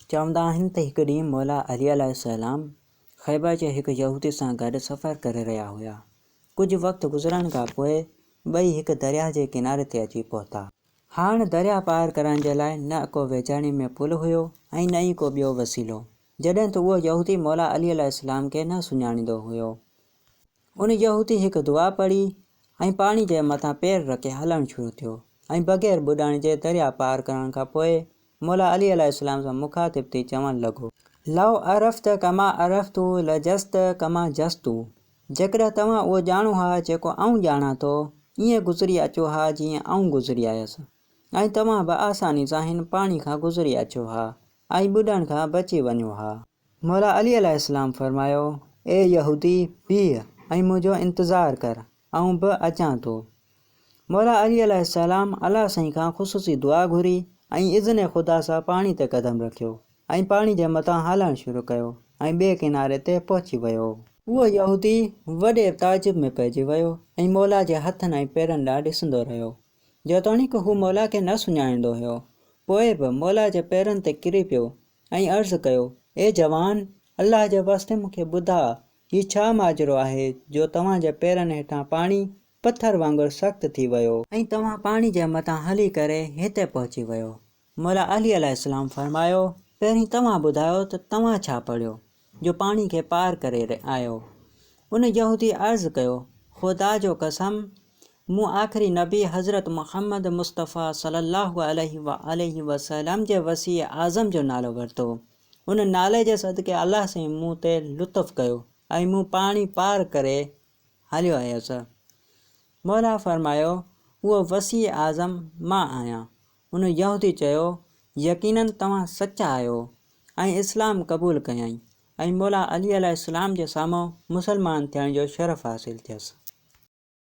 चवंदा आहिनि त हिकु ॾींहुं मौला अली अलैहिस्सलाम ख़ैबर जे हिकु यहूदी सां गॾु सफ़र करे रहिया हुआ। कुझु वक़्तु गुज़रण खां पोइ ॿई हिकु दरिया जे किनारे ते अची पहुता। हाणे दरिया पार करण जे लाइ न को वेझाणी में पुल हुयो ऐं न ई को ॿियो वसीलो, जॾहिं त उहो यहूदी मौला अली अलैहिस्सलाम खे न सुञाणींदो हुयो। उन यहूदी हिकु दुआ पढ़ी ऐं पाणी जे मथां पेर रखे हलणु शुरू थियो ऐं बग़ैर बुॾण जे दरिया पार करण खां पोइ मौला अली अलैहिस्सलाम सां मुखातिब थी चवणु लॻो, लव अरफ़्त कमा अरफ़्तु लजस्त कमा जस्तु। जेकॾहिं तव्हां उहो ॼाणो हा जेको आऊं ॼाणां थो, ईअं गुज़री अचो हा जीअं आऊं गुज़री आयुसि, ऐं तव्हां बि आसानी सां हिन पाणी खां गुज़री अचो हा ऐं ॿुॾण खां बची वञो हा। मौला अली अलैहिस्सलाम फरमायो, ए यहूदी बीह ऐं मुंहिंजो इंतज़ारु कर, आऊं बि अचां थो। मौला अली अलैहिस्सलाम अलाह साईं खां ख़ुसूसी दुआ घुरी ऐं इज़्न ख़ुदा सां पाणी ते क़दम रखियो ऐं पाणी जे मथां हलणु शुरू कयो ऐं ॿिए किनारे ते पहुची वियो। उहो यहूदी वॾे ताजुब में पइजी वियो ऐं मौला जे हथनि ऐं पेरनि ॾांहुं ॾिसंदो रहियो। जेतोणीकि हू मौला खे न सुञाणींदो हुयो, पोइ बि मौला जे पेरनि ते किरी पियो ऐं अर्ज़ु कयो, ए जवान, अलाह जे वास्ते मूंखे ॿुधा, हीउ छा माजरो आहे जो तव्हांजे पेरनि हेठां पाणी पथर वांगुरु सख़्तु थी वियो ऐं तव्हां पाणी जे मथां हली करे हिते पहुची वियो। मौला अली अलैहिस्सलाम फरमायो, पहिरीं तव्हां ॿुधायो त तव्हां छा पढ़ियो जो पाणी खे पार करे आयो। उन यहूदी अर्ज़ु कयो, ख़ुदा जो कसम, मूं आख़िरी नबी हज़रत मुहम्मद मुस्तफ़ा सल्लल्लाहु अलैहि वसल्लम जे वसी आज़म जो नालो वरितो। उन नाले जे सदके अलाह साईं मूं ते लुत्फ़ कयो ऐं मूं पाणी पार करे हलियो आयुसि। मौला फरमायो, उहो वसी आज़म मां आहियां। उन यहूदी चयो, यकीनन तव्हां सचा आहियो, ऐं इस्लाम क़बूल कयईं ऐं मौला अली अलैहिस्सलाम जे साम्हूं मुसलमान थियण जो शरफ़ हासिलु थियसि।